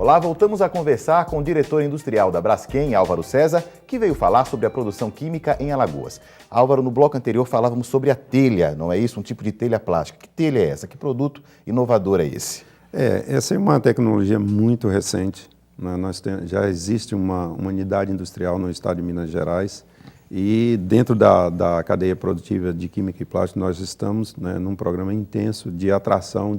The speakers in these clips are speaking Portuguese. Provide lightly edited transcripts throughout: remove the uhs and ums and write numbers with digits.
Olá, voltamos a conversar com o diretor industrial da Braskem, Álvaro César, que veio falar sobre a produção química em Alagoas. Álvaro, no bloco anterior falávamos sobre a telha, não é isso? Um tipo de telha plástica. Que telha é essa? Que produto inovador é esse? Essa é uma tecnologia muito recente, né? Já existe uma unidade industrial no estado de Minas Gerais e dentro da cadeia produtiva de química e plástico nós estamos, né, num programa intenso de atração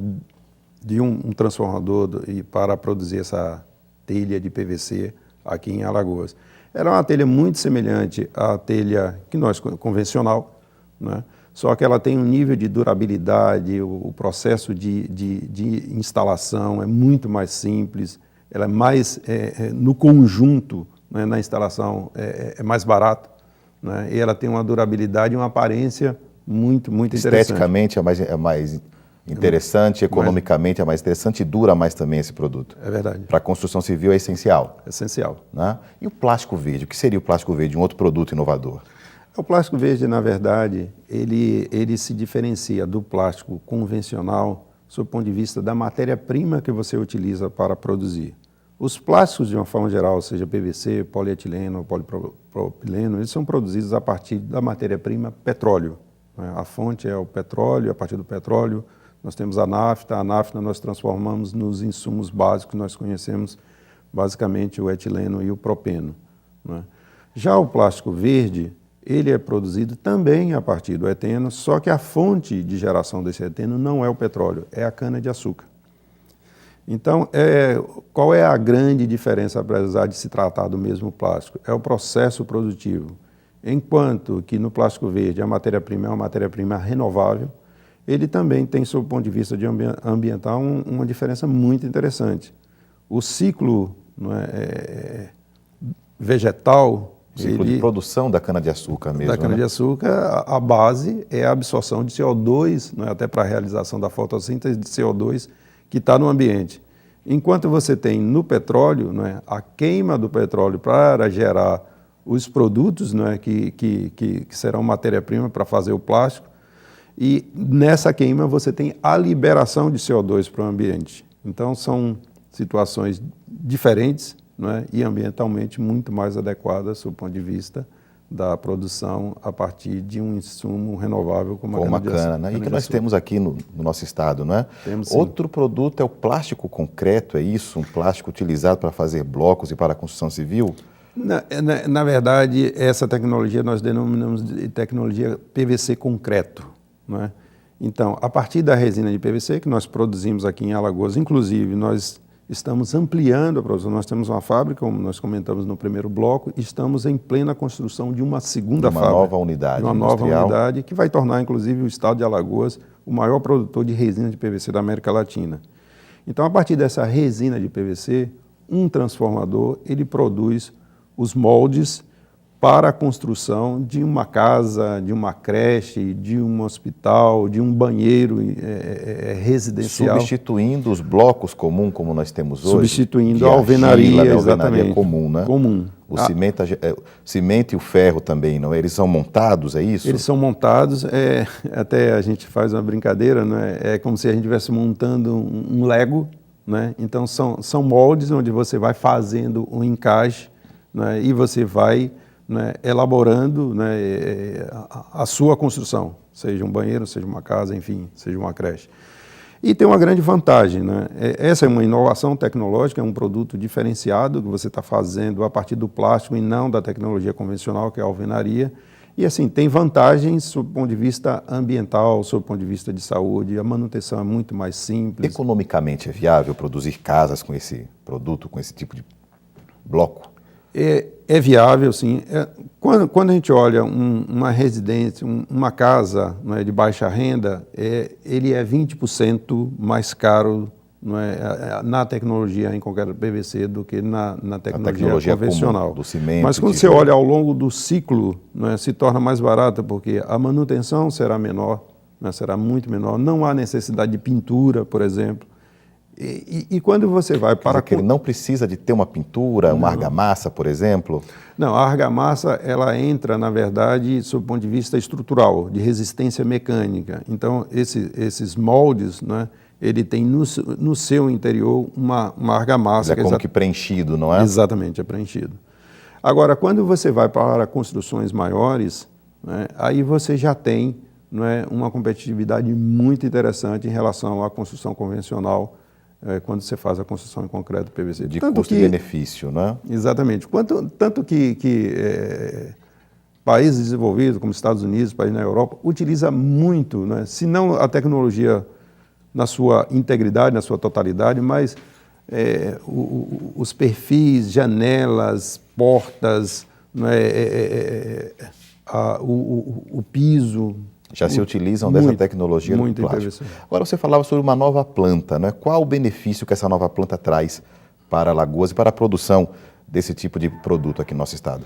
de um transformador para produzir essa telha de PVC aqui em Alagoas. Ela é uma telha muito semelhante à telha convencional, né? Só que ela tem um nível de durabilidade, o processo de instalação é muito mais simples, ela é mais, no conjunto, né, na instalação, é mais barato, né? E ela tem uma durabilidade e uma aparência muito interessante. Esteticamente é mais interessante, economicamente é mais interessante e dura mais também esse produto. É verdade. Para a construção civil é essencial. Essencial. Né? E o plástico verde? O que seria o plástico verde? Um outro produto inovador? O plástico verde, na verdade, ele se diferencia do plástico convencional sob o ponto de vista da matéria-prima que você utiliza para produzir. Os plásticos, de uma forma geral, seja PVC, polietileno, polipropileno, eles são produzidos a partir da matéria-prima petróleo. A fonte é o petróleo, a partir do petróleo nós temos a nafta nós transformamos nos insumos básicos que nós conhecemos, basicamente o etileno e o propeno, né? Já o plástico verde, ele é produzido também a partir do eteno, só que a fonte de geração desse eteno não é o petróleo, é a cana-de-açúcar. Então, qual é a grande diferença, apesar de se tratar do mesmo plástico? É o processo produtivo. Enquanto que no plástico verde a matéria-prima é uma matéria-prima renovável, ele também tem, sob o ponto de vista ambiental, uma diferença muito interessante. O ciclo vegetal... O ciclo de produção da cana-de-açúcar mesmo. Da cana-de-açúcar, a base é a absorção de CO2, até para a realização da fotossíntese de CO2 que está no ambiente. Enquanto você tem no petróleo, a queima do petróleo para gerar os produtos que serão matéria-prima para fazer o plástico, e nessa queima você tem a liberação de CO2 para o ambiente. Então são situações diferentes, e ambientalmente muito mais adequadas do ponto de vista da produção a partir de um insumo renovável como a cana, né? E que nós temos aqui no nosso estado, não é? Temos, sim. Outro produto é o plástico concreto, é isso? Um plástico utilizado para fazer blocos e para a construção civil? Na verdade, essa tecnologia nós denominamos de tecnologia PVC concreto, não é? Então, a partir da resina de PVC que nós produzimos aqui em Alagoas, inclusive nós estamos ampliando a produção. Nós temos uma fábrica, como nós comentamos no primeiro bloco, e estamos em plena construção de uma segunda fábrica. Nova unidade uma industrial. Nova unidade que vai tornar, inclusive, o estado de Alagoas o maior produtor de resina de PVC da América Latina. Então, a partir dessa resina de PVC, um transformador, ele produz os moldes para a construção de uma casa, de uma creche, de um hospital, de um banheiro residencial. Substituindo os blocos comuns, como nós temos hoje. Substituindo a alvenaria, exatamente. Comum, né? Comum. O cimento e o ferro também, não é? Eles são montados, é isso? Eles são montados, até a gente faz uma brincadeira, é como se a gente estivesse montando um Lego, né? Então são moldes onde você vai fazendo um encaixe, né? E você vai elaborando a sua construção, seja um banheiro, seja uma casa, enfim, seja uma creche. E tem uma grande vantagem, essa é uma inovação tecnológica, é um produto diferenciado que você está fazendo a partir do plástico e não da tecnologia convencional, que é a alvenaria. E assim, tem vantagens sob o ponto de vista ambiental, sob o ponto de vista de saúde, a manutenção é muito mais simples. Economicamente é viável produzir casas com esse produto, com esse tipo de bloco? É viável, sim. Quando a gente olha uma residência, uma casa de baixa renda, ele é 20% mais caro na tecnologia em concreto PVC do que na tecnologia convencional. Comum, do cimento. Mas quando você olha ao longo do ciclo, se torna mais barata, porque a manutenção será menor, será muito menor. Não há necessidade de pintura, por exemplo. E quando você vai para... que ele não precisa de ter uma pintura, uma argamassa, por exemplo? Não, a argamassa ela entra, na verdade, sob o ponto de vista estrutural, de resistência mecânica. Então, esses moldes, ele tem no seu interior uma argamassa. Ele é como que preenchido, não é? Exatamente, é preenchido. Agora, quando você vai para construções maiores, né, aí você já tem, não é, uma competitividade muito interessante em relação à construção convencional, quando você faz a construção em concreto PVC. De custo e benefício, né? Exatamente. Tanto que países desenvolvidos, como Estados Unidos, países na Europa, utiliza muito, né, se não a tecnologia na sua integridade, na sua totalidade, mas os perfis, janelas, portas, né, o piso. Já se utilizam dessa tecnologia do plástico. Agora você falava sobre uma nova planta, né? Qual o benefício que essa nova planta traz para Alagoas e para a produção desse tipo de produto aqui no nosso estado?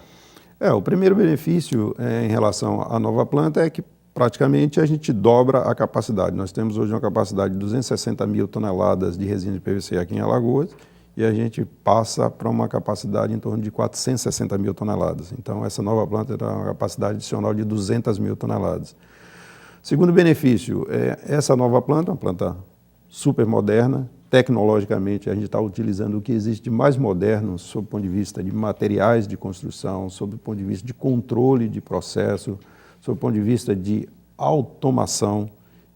O primeiro benefício em relação à nova planta é que praticamente a gente dobra a capacidade. Nós temos hoje uma capacidade de 260 mil toneladas de resina de PVC aqui em Alagoas e a gente passa para uma capacidade em torno de 460 mil toneladas. Então essa nova planta terá uma capacidade adicional de 200 mil toneladas. Segundo benefício, essa nova planta, uma planta super moderna, tecnologicamente a gente está utilizando o que existe de mais moderno sob o ponto de vista de materiais de construção, sob o ponto de vista de controle de processo, sob o ponto de vista de automação.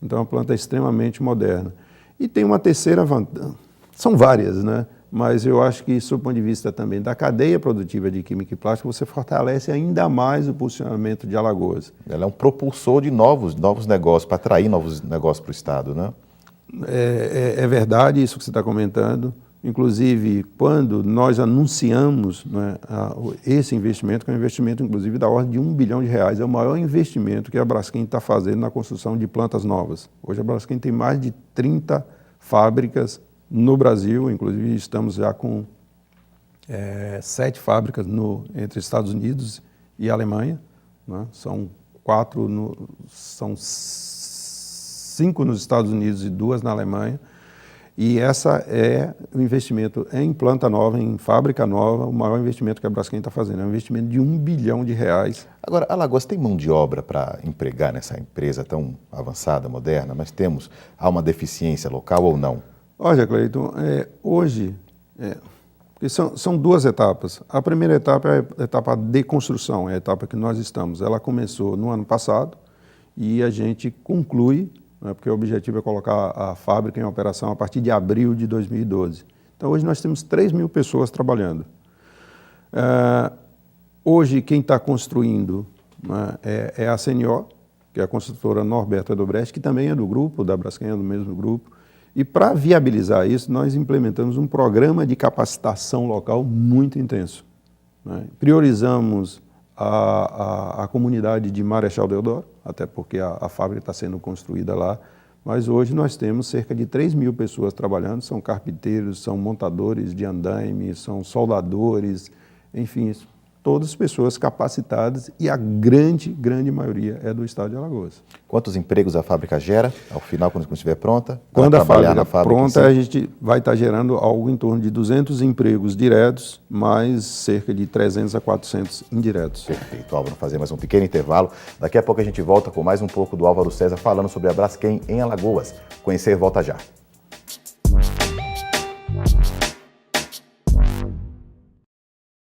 Então, é uma planta extremamente moderna. E tem uma terceira vantagem, são várias, né? Mas eu acho que, sob o ponto de vista também da cadeia produtiva de química e plástico, você fortalece ainda mais o posicionamento de Alagoas. Ela é um propulsor de novos negócios, para atrair novos negócios para o estado, né? É verdade isso que você está comentando. Inclusive, quando nós anunciamos, né, esse investimento, que é um investimento, inclusive, da ordem de R$1 bilhão, é o maior investimento que a Braskem está fazendo na construção de plantas novas. Hoje a Braskem tem mais de 30 fábricas no Brasil, inclusive estamos já com 7 fábricas entre Estados Unidos e Alemanha, né? São 5 nos Estados Unidos e 2 na Alemanha. E essa é o investimento em planta nova, em fábrica nova, o maior investimento que a Braskem está fazendo. É um investimento de R$1 bilhão. Agora, Alagoas tem mão de obra para empregar nessa empresa tão avançada, moderna, mas há uma deficiência local ou não? Olha, Cleiton, hoje são 2 etapas. A primeira etapa é a etapa de construção, é a etapa que nós estamos. Ela começou no ano passado e a gente conclui, né, porque o objetivo é colocar a fábrica em operação a partir de abril de 2012. Então, hoje nós temos 3 mil pessoas trabalhando. Hoje, quem está construindo, né, é a CNO, que é a construtora Norberto Odebrecht, que também é do grupo, da Braskem, é do mesmo grupo. E para viabilizar isso, nós implementamos um programa de capacitação local muito intenso, né? Priorizamos a comunidade de Marechal Deodoro, até porque a fábrica está sendo construída lá, mas hoje nós temos cerca de 3 mil pessoas trabalhando, são carpinteiros, são montadores de andaime, são soldadores, enfim, todas pessoas capacitadas e a grande maioria é do estado de Alagoas. Quantos empregos a fábrica gera ao final, quando estiver pronta? Quando a fábrica pronta, a gente vai estar gerando algo em torno de 200 empregos diretos, mais cerca de 300 a 400 indiretos. Perfeito, Álvaro, fazer mais um pequeno intervalo. Daqui a pouco a gente volta com mais um pouco do Álvaro César falando sobre a Braskem em Alagoas. Conhecer, volta já.